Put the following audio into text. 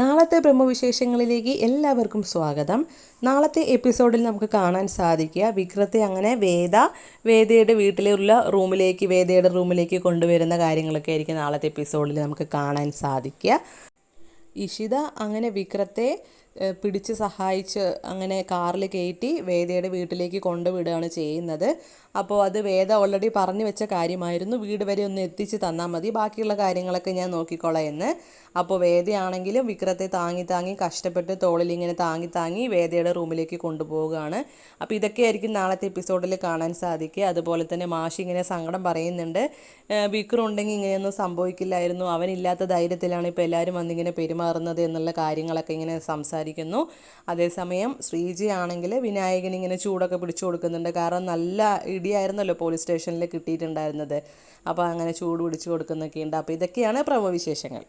നാളത്തെ ബ്രഹ്മവിശേഷങ്ങളിലേക്ക് എല്ലാവർക്കും സ്വാഗതം. നാളത്തെ എപ്പിസോഡിൽ നമുക്ക് കാണാൻ സാധിക്കുക വിക്രത്തെ അങ്ങനെ വേദയുടെ വീട്ടിലുള്ള വേദയുടെ റൂമിലേക്ക് കൊണ്ടുവരുന്ന കാര്യങ്ങളൊക്കെ ആയിരിക്കും നാളത്തെ എപ്പിസോഡിൽ നമുക്ക് കാണാൻ സാധിക്കുക. ഇഷിത അങ്ങനെ വിക്രത്തെ പിടിച്ച് സഹായിച്ച് അങ്ങനെ കാറിൽ കയറ്റി വേദയുടെ വീട്ടിലേക്ക് കൊണ്ടുവിടുകയാണ് ചെയ്യുന്നത്. അപ്പോൾ അത് വേദ ഓൾറെഡി പറഞ്ഞു വെച്ച കാര്യമായിരുന്നു, വീട് വരെ ഒന്ന് എത്തിച്ച് തന്നാൽ മതി, ബാക്കിയുള്ള കാര്യങ്ങളൊക്കെ ഞാൻ നോക്കിക്കോളാം എന്ന്. അപ്പോൾ വേദയാണെങ്കിലും വിക്രത്തെ താങ്ങി കഷ്ടപ്പെട്ട് തോളിൽ ഇങ്ങനെ താങ്ങി വേദയുടെ റൂമിലേക്ക് കൊണ്ടുപോവുകയാണ്. അപ്പോൾ ഇതൊക്കെയായിരിക്കും നാളത്തെ എപ്പിസോഡിൽ കാണാൻ സാധിക്കുക. അതുപോലെ തന്നെ മാഷി ഇങ്ങനെ സങ്കടം പറയുന്നുണ്ട്, വിക്രം ഉണ്ടെങ്കിൽ ഇങ്ങനെയൊന്നും സംഭവിക്കില്ലായിരുന്നു, അവനില്ലാത്ത ധൈര്യത്തിലാണ് ഇപ്പോൾ എല്ലാവരും വന്നിങ്ങനെ പെരുമാറുന്നത് എന്നുള്ള കാര്യങ്ങളൊക്കെ ഇങ്ങനെ സംസാരിക്കുന്നു. അതേസമയം ശ്രീജി ആണെങ്കിൽ വിനായകൻ ഇങ്ങനെ ചൂടൊക്കെ പിടിച്ചു കൊടുക്കുന്നുണ്ട്. കാരണം നല്ല ഇടിയായിരുന്നല്ലോ പോലീസ് സ്റ്റേഷനിൽ കിട്ടിയിട്ടുണ്ടായിരുന്നത്. അപ്പോൾ അങ്ങനെ ചൂട് പിടിച്ചു കൊടുക്കുന്നൊക്കെ ഉണ്ട്. അപ്പോൾ ഇതൊക്കെയാണ് പ്രഭവവിശേഷങ്ങൾ.